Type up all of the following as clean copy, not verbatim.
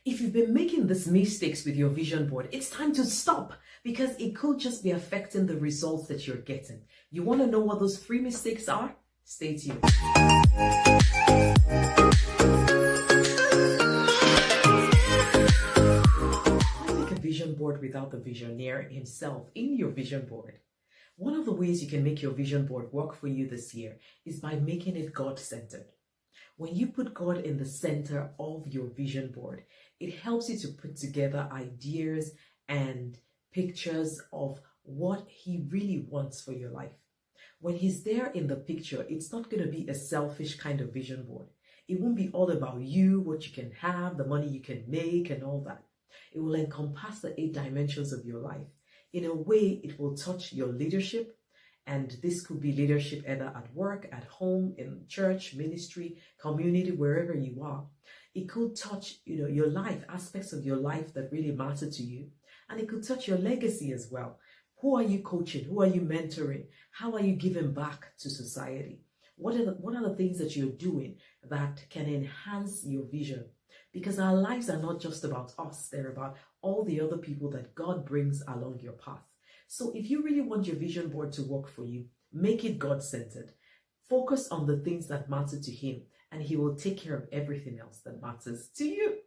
If you've been making these mistakes with your vision board, it's time to stop because it could just be affecting the results that you're getting. You want to know what those 3 mistakes are? Stay tuned. Make a vision board without the visionary himself in your vision board. One of the ways you can make your vision board work for you this year is by making it God-centered. When you put God in the center of your vision board, it helps you to put together ideas and pictures of what He really wants for your life. When He's there in the picture, it's not going to be a selfish kind of vision board. It won't be all about you, what you can have, the money you can make, and all that. It will encompass the 8 dimensions of your life. In a way, it will touch your leadership. And this could be leadership either at work, at home, in church, ministry, community, wherever you are. It could touch, your life, aspects of your life that really matter to you. And it could touch your legacy as well. Who are you coaching? Who are you mentoring? How are you giving back to society? What are the things that you're doing that can enhance your vision? Because our lives are not just about us. They're about all the other people that God brings along your path. So if you really want your vision board to work for you, make it God-centered. Focus on the things that matter to Him, and He will take care of everything else that matters to you.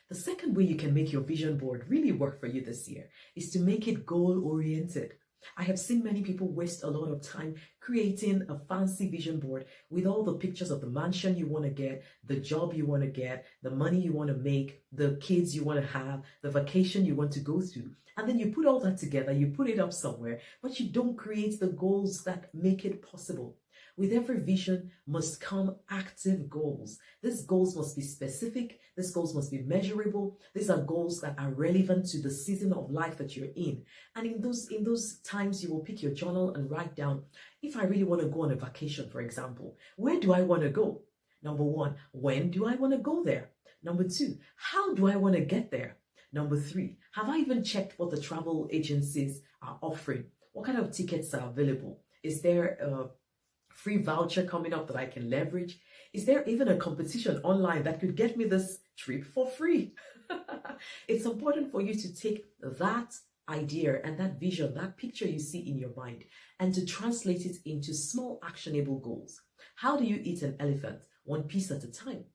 The second way you can make your vision board really work for you this year is to make it goal-oriented. I have seen many people waste a lot of time creating a fancy vision board with all the pictures of the mansion you want to get, the job you want to get, the money you want to make, the kids you want to have, the vacation you want to go through. And then you put all that together, you put it up somewhere, but you don't create the goals that make it possible. With every vision must come active goals. These goals must be specific. These goals must be measurable. These are goals that are relevant to the season of life that you're in. And in those times, you will pick your journal and write down, if I really want to go on a vacation, for example, where do I want to go? Number 1, when do I want to go there? Number 2, how do I want to get there? Number 3, have I even checked what the travel agencies are offering? What kind of tickets are available? Is there a free voucher coming up that I can leverage? Is there even a competition online that could get me this trip for free? It's important for you to take that idea and that vision, that picture you see in your mind, and to translate it into small actionable goals. How do you eat an elephant? 1 piece at a time.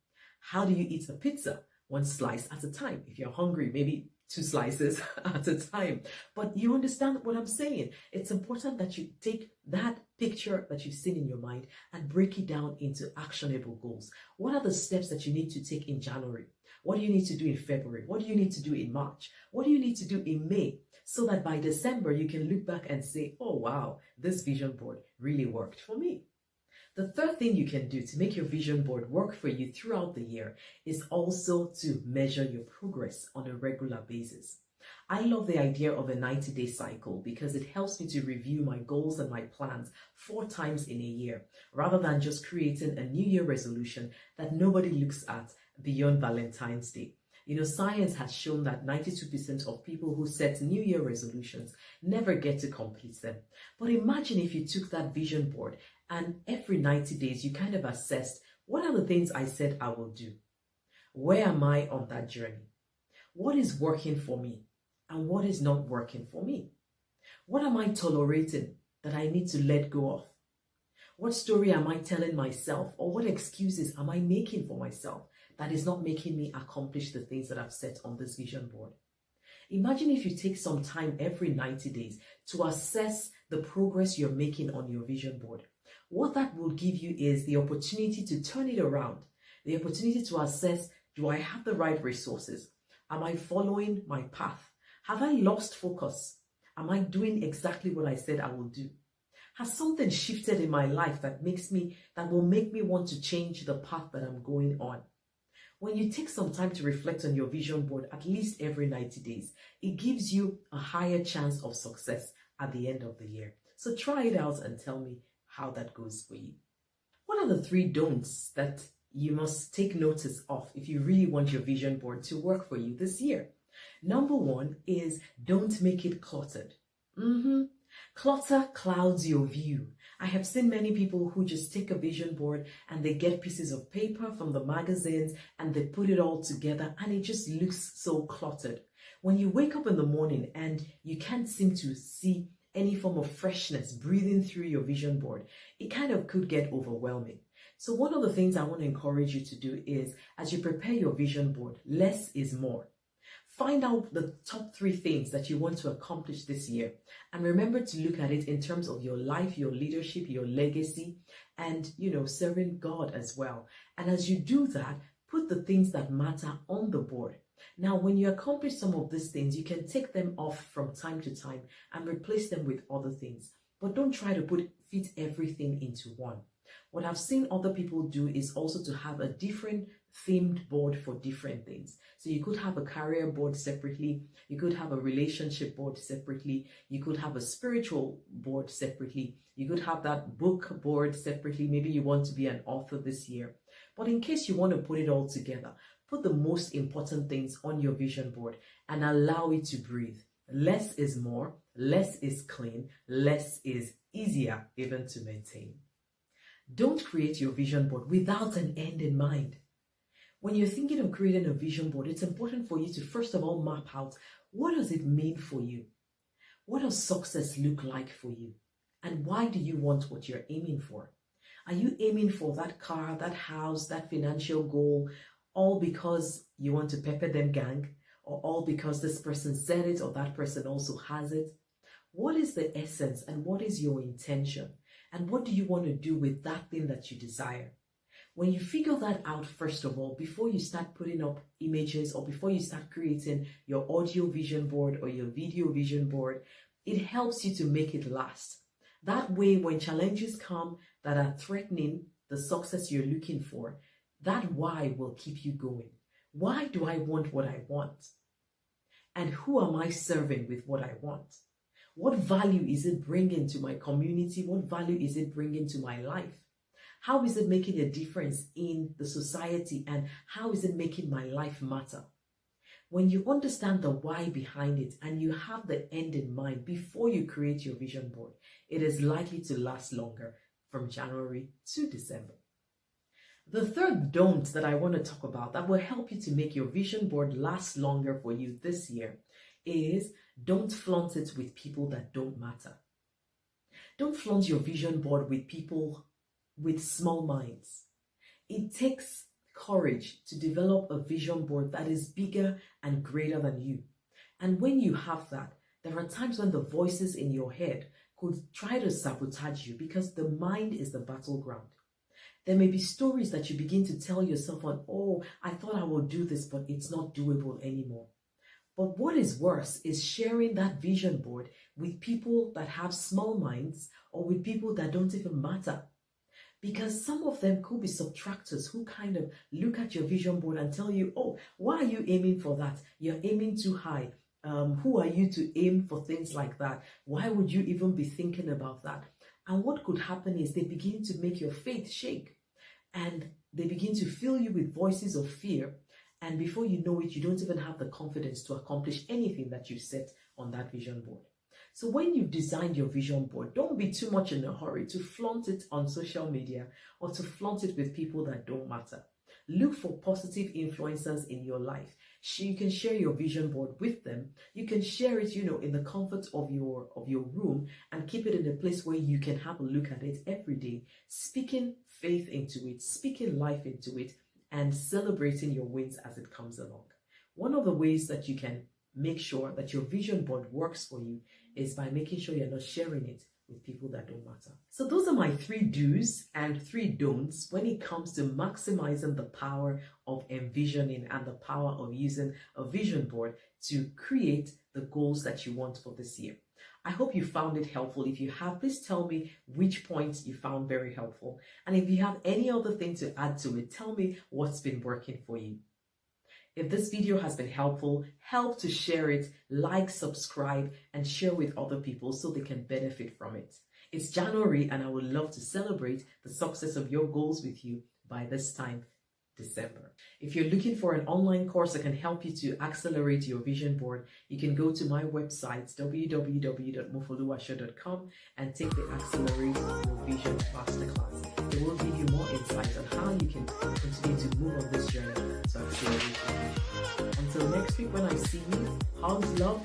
How do you eat a pizza? 1 slice at a time. If you're hungry, maybe 2 slices at a time. But you understand what I'm saying. It's important that you take that picture that you've seen in your mind and break it down into actionable goals. What are the steps that you need to take in January? What do you need to do in February? What do you need to do in March? What do you need to do in May? So that by December, you can look back and say, oh, wow, this vision board really worked for me. The third thing you can do to make your vision board work for you throughout the year is also to measure your progress on a regular basis. I love the idea of a 90-day cycle because it helps me to review my goals and my plans 4 times in a year, rather than just creating a New Year resolution that nobody looks at beyond Valentine's Day. Science has shown that 92% of people who set New Year resolutions never get to complete them. But imagine if you took that vision board and every 90 days you kind of assessed, what are the things I said I will do? Where am I on that journey? What is working for me and what is not working for me? What am I tolerating that I need to let go of? What story am I telling myself, or what excuses am I making for myself that is not making me accomplish the things that I've set on this vision board? Imagine if you take some time every 90 days to assess the progress you're making on your vision board. What that will give you is the opportunity to turn it around, the opportunity to assess, do I have the right resources? Am I following my path? Have I lost focus? Am I doing exactly what I said I will do? Has something shifted in my life that will make me want to change the path that I'm going on? When you take some time to reflect on your vision board at least every 90 days, it gives you a higher chance of success at the end of the year. So try it out and tell me how that goes for you. What are the 3 don'ts that you must take notice of if you really want your vision board to work for you this year? Number 1 is don't make it cluttered. Clutter clouds your view, I have seen many people who just take a vision board and they get pieces of paper from the magazines and they put it all together and it just looks so cluttered. When you wake up in the morning and you can't seem to see any form of freshness breathing through your vision board, it kind of could get overwhelming. So one of the things I want to encourage you to do is, as you prepare your vision board, less is more. Find out the top 3 things that you want to accomplish this year. And remember to look at it in terms of your life, your leadership, your legacy, and, serving God as well. And as you do that, put the things that matter on the board. Now, when you accomplish some of these things, you can take them off from time to time and replace them with other things. But don't try to fit everything into one. What I've seen other people do is also to have a different themed board for different things. So you could have a career board separately, you could have a relationship board separately, you could have a spiritual board separately, you could have that book board separately. Maybe you want to be an author this year. But in case you want to put it all together, put the most important things on your vision board and allow it to breathe. Less is more, less is clean, less is easier even to maintain. Don't create your vision board without an end in mind. When you're thinking of creating a vision board, it's important for you to first of all map out, what does it mean for you? What does success look like for you? And why do you want what you're aiming for? Are you aiming for that car, that house, that financial goal, all because you want to pepper them gang, or all because this person said it or that person also has it? What is the essence and what is your intention? And what do you want to do with that thing that you desire? When you figure that out, first of all, before you start putting up images or before you start creating your audio vision board or your video vision board, it helps you to make it last. That way, when challenges come that are threatening the success you're looking for, that why will keep you going. Why do I want what I want? And who am I serving with what I want? What value is it bringing to my community? What value is it bringing to my life? How is it making a difference in the society? And how is it making my life matter? When you understand the why behind it and you have the end in mind before you create your vision board, it is likely to last longer from January to December. The third don't that I want to talk about that will help you to make your vision board last longer for you this year is don't flaunt it with people that don't matter. Don't flaunt your vision board with people with small minds. It takes courage to develop a vision board that is bigger and greater than you. And when you have that, there are times when the voices in your head could try to sabotage you because the mind is the battleground. There may be stories that you begin to tell yourself on, oh, I thought I will do this, but it's not doable anymore. But what is worse is sharing that vision board with people that have small minds or with people that don't even matter. Because some of them could be subtractors who kind of look at your vision board and tell you, oh, why are you aiming for that? You're aiming too high. Who are you to aim for things like that? Why would you even be thinking about that? And what could happen is they begin to make your faith shake and they begin to fill you with voices of fear. And before you know it, you don't even have the confidence to accomplish anything that you set on that vision board. So when you've designed your vision board, don't be too much in a hurry to flaunt it on social media or to flaunt it with people that don't matter. Look for positive influencers in your life. You can share your vision board with them. You can share it, in the comfort of your room and keep it in a place where you can have a look at it every day, speaking faith into it, speaking life into it, and celebrating your wins as it comes along. One of the ways that you can make sure that your vision board works for you is by making sure you're not sharing it with people that don't matter. So those are my 3 do's and 3 don'ts when it comes to maximizing the power of envisioning and the power of using a vision board to create the goals that you want for this year. I hope you found it helpful. If you have, please tell me which points you found very helpful. And if you have any other thing to add to it, tell me what's been working for you. If this video has been helpful, help to share it, like, subscribe, and share with other people so they can benefit from it. It's January and I would love to celebrate the success of your goals with you by this time December. If you're looking for an online course that can help you to accelerate your vision board, you can go to my website www.mofoluwaso.com and take the Accelerate Your Vision Masterclass. It will give you more insight on how you can continue to move on this journey to accelerate your vision. Until next week when I see you, hugs, love,